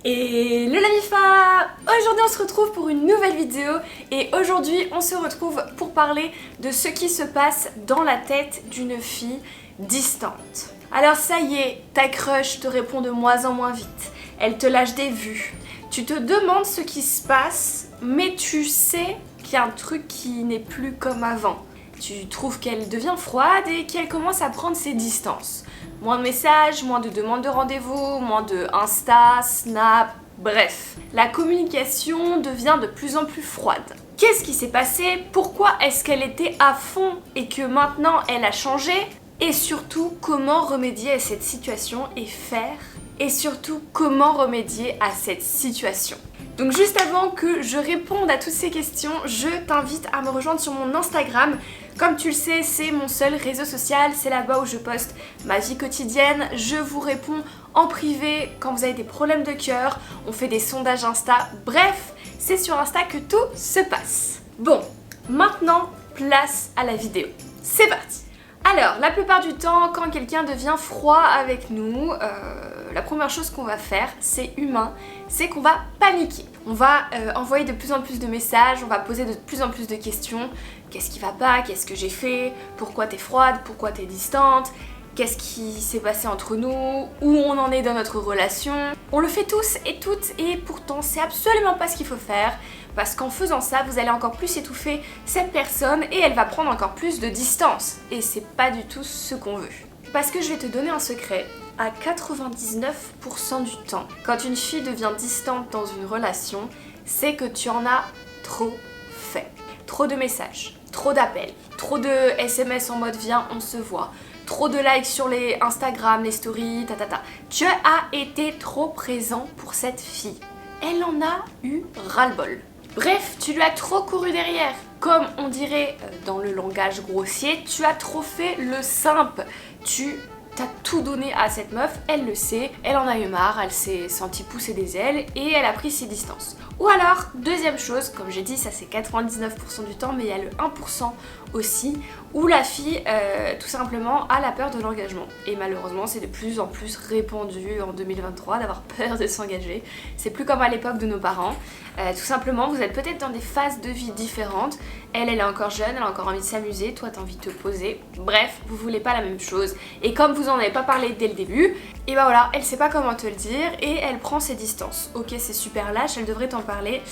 Et le Lamifa! Aujourd'hui on se retrouve pour une nouvelle vidéo et aujourd'hui on se retrouve pour parler de ce qui se passe dans la tête d'une fille distante. Alors ça y est, ta crush te répond de moins en moins vite, elle te lâche des vues, tu te demandes ce qui se passe mais tu sais qu'il y a un truc qui n'est plus comme avant. Tu trouves qu'elle devient froide et qu'elle commence à prendre ses distances. Moins de messages, moins de demandes de rendez-vous, moins de Insta, Snap, bref. La communication devient de plus en plus froide. Qu'est-ce qui s'est passé? Pourquoi est-ce qu'elle était à fond et que maintenant elle a changé? Et surtout, comment remédier à cette situation et faire? Et surtout, comment remédier à cette situation? Donc juste avant que je réponde à toutes ces questions, je t'invite à me rejoindre sur mon Instagram. Comme tu le sais, c'est mon seul réseau social, c'est là-bas où je poste ma vie quotidienne. Je vous réponds en privé quand vous avez des problèmes de cœur, on fait des sondages Insta, bref, c'est sur Insta que tout se passe. Bon, maintenant, place à la vidéo. C'est parti! Alors, la plupart du temps, quand quelqu'un devient froid avec nous, la première chose qu'on va faire, c'est humain, c'est qu'on va paniquer. On va envoyer de plus en plus de messages, on va poser de plus en plus de questions. Qu'est-ce qui va pas? Qu'est-ce que j'ai fait? Pourquoi t'es froide? Pourquoi t'es distante? Qu'est-ce qui s'est passé entre nous? Où on en est dans notre relation? On le fait tous et toutes et pourtant c'est absolument pas ce qu'il faut faire parce qu'en faisant ça, vous allez encore plus étouffer cette personne et elle va prendre encore plus de distance et c'est pas du tout ce qu'on veut. Parce que je vais te donner un secret, à 99% du temps, quand une fille devient distante dans une relation, c'est que tu en as trop fait. Trop de messages, trop d'appels, trop de SMS en mode viens on se voit, trop de likes sur les Instagram, les stories, Tu as été trop présent pour cette fille. Elle en a eu ras-le-bol. Bref, tu lui as trop couru derrière. Comme on dirait dans le langage grossier, tu as trop fait le simple. Tu t'as tout donné à cette meuf, elle le sait, elle en a eu marre, elle s'est sentie pousser des ailes et elle a pris ses distances. Ou alors, deuxième chose, comme j'ai dit, ça c'est 99% du temps, mais il y a le 1% aussi, où la fille, tout simplement, a la peur de l'engagement. Et malheureusement, c'est de plus en plus répandu en 2023 d'avoir peur de s'engager. C'est plus comme à l'époque de nos parents. Tout simplement, vous êtes peut-être dans des phases de vie différentes. Elle est encore jeune, elle a encore envie de s'amuser, toi t'as envie de te poser. Bref, vous voulez pas la même chose. Et comme vous en avez pas parlé dès le début, et bah voilà, elle sait pas comment te le dire et elle prend ses distances. Ok, c'est super lâche, elle devrait t'en parler,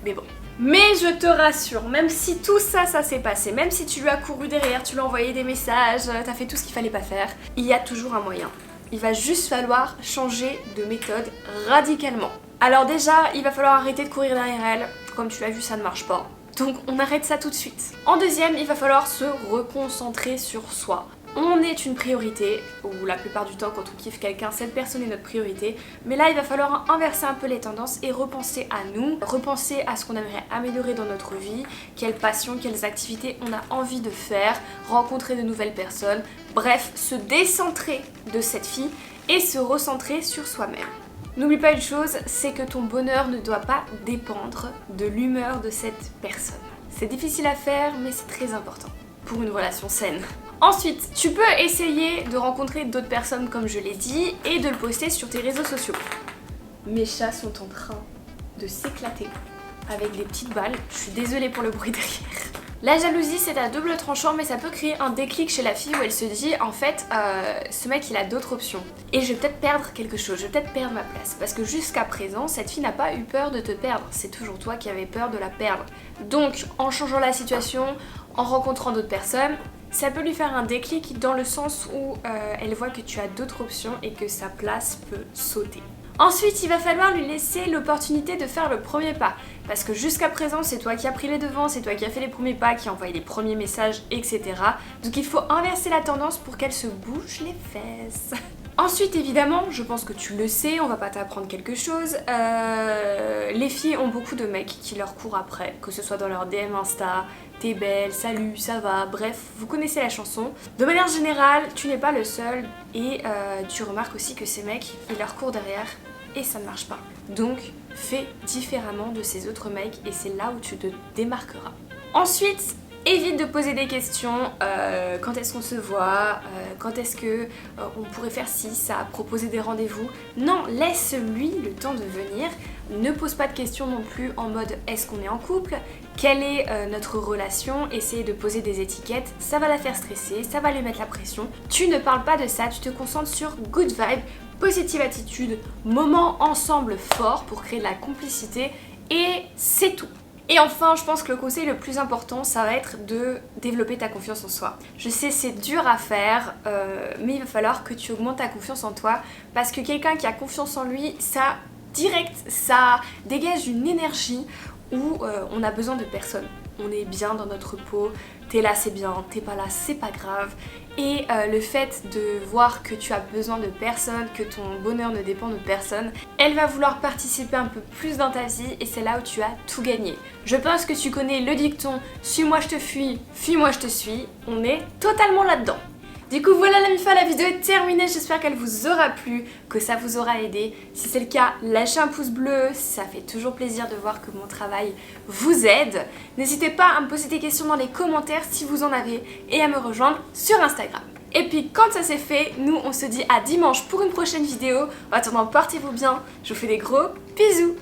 mais bon. Mais je te rassure, même si tout ça, ça s'est passé, même si tu lui as couru derrière, tu lui as envoyé des messages, t'as fait tout ce qu'il fallait pas faire, il y a toujours un moyen. Il va juste falloir changer de méthode radicalement. Alors déjà, il va falloir arrêter de courir derrière elle. Comme tu l'as vu, ça ne marche pas. Donc on arrête ça tout de suite. En deuxième, il va falloir se reconcentrer sur soi. On est une priorité, ou la plupart du temps quand on kiffe quelqu'un, cette personne est notre priorité. Mais là, il va falloir inverser un peu les tendances et repenser à nous, repenser à ce qu'on aimerait améliorer dans notre vie, quelles passions, quelles activités on a envie de faire, rencontrer de nouvelles personnes. Bref, se décentrer de cette fille et se recentrer sur soi-même. N'oublie pas une chose, c'est que ton bonheur ne doit pas dépendre de l'humeur de cette personne. C'est difficile à faire, mais c'est très important pour une relation saine. Ensuite, tu peux essayer de rencontrer d'autres personnes comme je l'ai dit et de le poster sur tes réseaux sociaux. Mes chats sont en train de s'éclater avec des petites balles. Je suis désolée pour le bruit derrière. La jalousie c'est à double tranchant mais ça peut créer un déclic chez la fille où elle se dit en fait ce mec il a d'autres options et je vais peut-être perdre quelque chose, je vais peut-être perdre ma place parce que jusqu'à présent cette fille n'a pas eu peur de te perdre, c'est toujours toi qui avais peur de la perdre. Donc en changeant la situation, en rencontrant d'autres personnes, ça peut lui faire un déclic dans le sens où elle voit que tu as d'autres options et que sa place peut sauter. Ensuite, il va falloir lui laisser l'opportunité de faire le premier pas. Parce que jusqu'à présent, c'est toi qui as pris les devants, c'est toi qui as fait les premiers pas, qui a envoyé les premiers messages, etc. Donc il faut inverser la tendance pour qu'elle se bouge les fesses. Ensuite, évidemment, je pense que tu le sais, on va pas t'apprendre quelque chose. Les filles ont beaucoup de mecs qui leur courent après, que ce soit dans leur DM Insta, t'es belle, salut, ça va, bref, vous connaissez la chanson. De manière générale, tu n'es pas le seul et tu remarques aussi que ces mecs, ils leur courent derrière et ça ne marche pas. Donc, fais différemment de ces autres mecs et c'est là où tu te démarqueras. Ensuite, Évite de poser des questions, quand est-ce qu'on se voit, quand est-ce que on pourrait faire ci, ça, proposer des rendez-vous. Non, laisse-lui le temps de venir. Ne pose pas de questions non plus en mode est-ce qu'on est en couple, quelle est notre relation, essayer de poser des étiquettes, ça va la faire stresser, ça va lui mettre la pression. Tu ne parles pas de ça, tu te concentres sur good vibe, positive attitude, moment ensemble fort pour créer de la complicité et c'est tout. Et enfin, je pense que le conseil le plus important, ça va être de développer ta confiance en soi. Je sais, c'est dur à faire, mais il va falloir que tu augmentes ta confiance en toi parce que quelqu'un qui a confiance en lui, ça dégage une énergie où on a besoin de personne. On est bien dans notre peau, t'es là c'est bien, t'es pas là c'est pas grave. Et le fait de voir que tu as besoin de personne, que ton bonheur ne dépend de personne, elle va vouloir participer un peu plus dans ta vie et c'est là où tu as tout gagné. Je pense que tu connais le dicton « Suis-moi je te fuis, fuis-moi je te suis », on est totalement là-dedans. Du coup voilà la MIFA, la vidéo est terminée, j'espère qu'elle vous aura plu, que ça vous aura aidé. Si c'est le cas, lâchez un pouce bleu, ça fait toujours plaisir de voir que mon travail vous aide. N'hésitez pas à me poser des questions dans les commentaires si vous en avez et à me rejoindre sur Instagram. Et puis quand ça c'est fait, nous on se dit à dimanche pour une prochaine vidéo. En attendant, portez-vous bien, je vous fais des gros bisous.